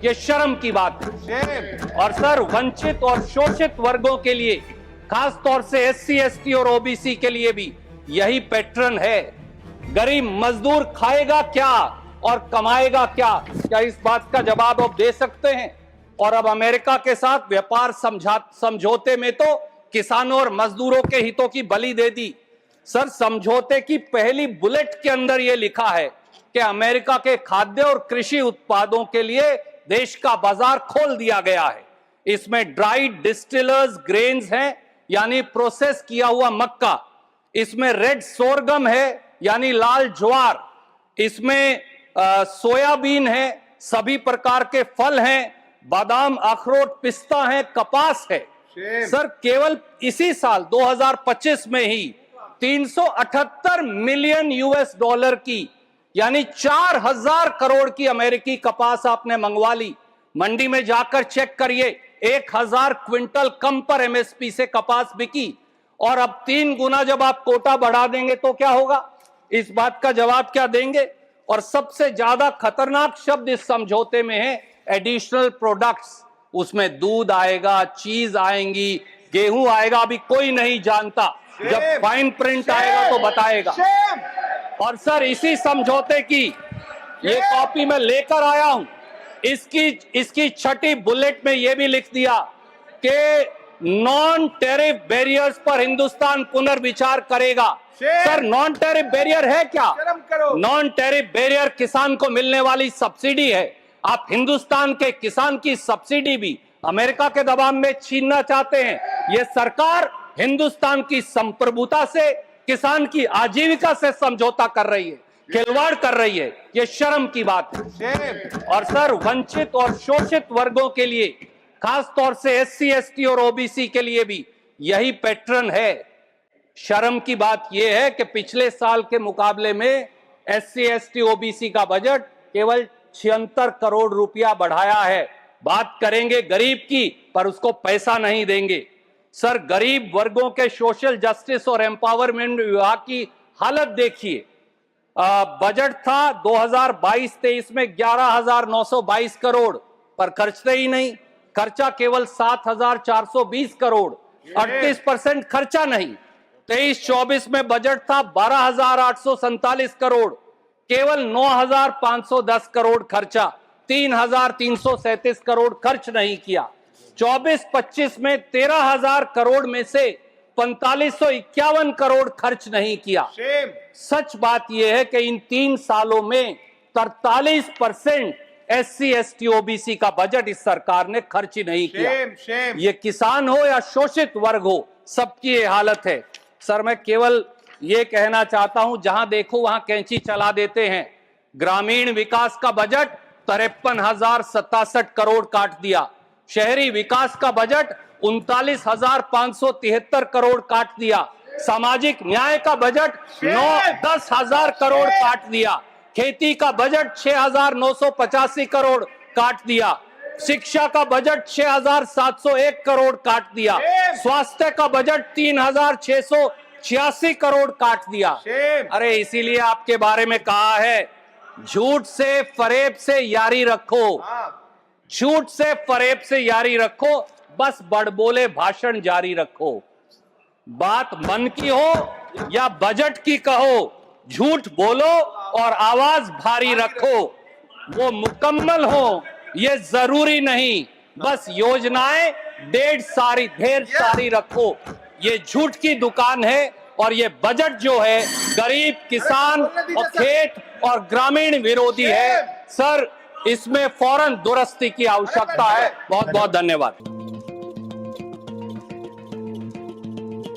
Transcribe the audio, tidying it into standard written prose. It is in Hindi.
ये शर्म की बात है। और सर, वंचित और शोषित वर्गों के लिए, खास तौर से SC ST और OBC के लिए भी यही पैटर्न है। गरीब मजदूर खाएगा क्या और कमाएगा क्या? क्या इस बात का जवाब आप दे सकते हैं? और अब अमेरिका के साथ व्यापार समझौते में तो किसानों और मजदूरों के हितों की बलि दे दी। सर, समझौते की पहली बुलेट के अंदर यह लिखा है कि अमेरिका के खाद्य और कृषि उत्पादों के लिए देश का बाजार खोल दिया गया है। इसमें ड्राइड डिस्टिलर्स ग्रेन्स हैं, यानी प्रोसेस किया हुआ मक्का। इसमें रेड सोरगम है, यानी लाल ज्वार। इसमें सोयाबीन है, सभी प्रकार के फल हैं, बादाम, अखरोट, पिस्ता है, कपास है। सर, केवल इसी साल 2025 में ही 378 मिलियन US$ की, यानी 4000 करोड़ की अमेरिकी कपास आपने मंगवा ली। मंडी में जाकर चेक करिए, 1000 क्विंटल कम पर MSP से कपास बिकी। और अब 3 गुना जब आप कोटा बढ़ा देंगे तो क्या होगा? इस बात का जवाब क्या देंगे? और सबसे ज्यादा खतरनाक शब्द इस समझौते में है एडिशनल प्रोडक्ट्स। उसमें दूध आएगा, चीज आएंगी, गेहूं आएगा, अभी कोई नहीं जानता। जब फाइन प्रिंट आएगा तो बताएगा। और सर, इसी समझौते की ये कॉपी मैं लेकर आया हूं। इसकी छठी बुलेट में यह भी लिख दिया कि नॉन टैरिफ बैरियर्स पर हिंदुस्तान पुनर्विचार करेगा। सर, नॉन टैरिफ बैरियर है क्या? नॉन टैरिफ बैरियर किसान को मिलने वाली सब्सिडी है। आप हिंदुस्तान के किसान की सब्सिडी भी अमेरिका के दबाव में छीनना चाहते हैं। ये सरकार हिंदुस्तान की संप्रभुता से, किसान की आजीविका से समझौता कर रही है, खिलवाड़ कर रही है। ये शर्म की बात है। और सर, वंचित और शोषित वर्गों के लिए, खास तौर से SC ST और OBC के लिए भी यही पैटर्न है। शर्म की बात यह है कि पिछले साल के मुकाबले में SC ST OBC का बजट केवल 76 करोड़ रुपया बढ़ाया है। बात करेंगे गरीब की, पर उसको पैसा नहीं देंगे। सर, गरीब वर्गों के सोशल जस्टिस और एम्पावरमेंट विभाग की हालत देखिए। बजट था 2022-23 में 11,922 करोड़, पर खर्चते ही नहीं। खर्चा केवल 7,420 करोड़, 38% खर्चा नहीं। 23-24 में बजट था 12,847 करोड़, केवल 9,510 करोड़ खर्चा, 3,337 करोड़ खर्च नहीं किया। 24-25 में 13,000 करोड़ में से 4,551 करोड़ खर्च नहीं किया। सच बात यह है कि इन 3 सालों में 43% SC ST OBC का बजट इस सरकार ने खर्च ही नहीं किया। ये किसान हो या शोषित वर्ग हो, सबकी ये हालत है। सर, मैं केवल ये कहना चाहता हूं, जहां देखो वहां कैंची चला देते हैं। ग्रामीण विकास का बजट 53,067 करोड़ काट दिया। शहरी विकास का बजट 39,573 करोड़ काट दिया। सामाजिक न्याय का बजट 9-10,000 करोड़ काट दिया। खेती का बजट 6,985 करोड़ काट दिया। शिक्षा का बजट 6,701 करोड़ काट दिया। स्वास्थ्य का बजट 3,686 करोड़ काट दिया। अरे, इसीलिए आपके बारे में कहा है, झूठ से फरेब से यारी रखो, झूठ से फरेब से यारी रखो, बस बड़बोले भाषण जारी रखो। बात मन की हो या बजट की कहो, झूठ बोलो और आवाज भारी रखो। वो मुकम्मल हो ये जरूरी नहीं, बस योजनाएं ढेर सारी रखो। ये झूठ की दुकान है। और ये बजट जो है गरीब, किसान और खेत और ग्रामीण विरोधी है। सर, इसमें फौरन दुरुस्ती की आवश्यकता है। बहुत बहुत धन्यवाद।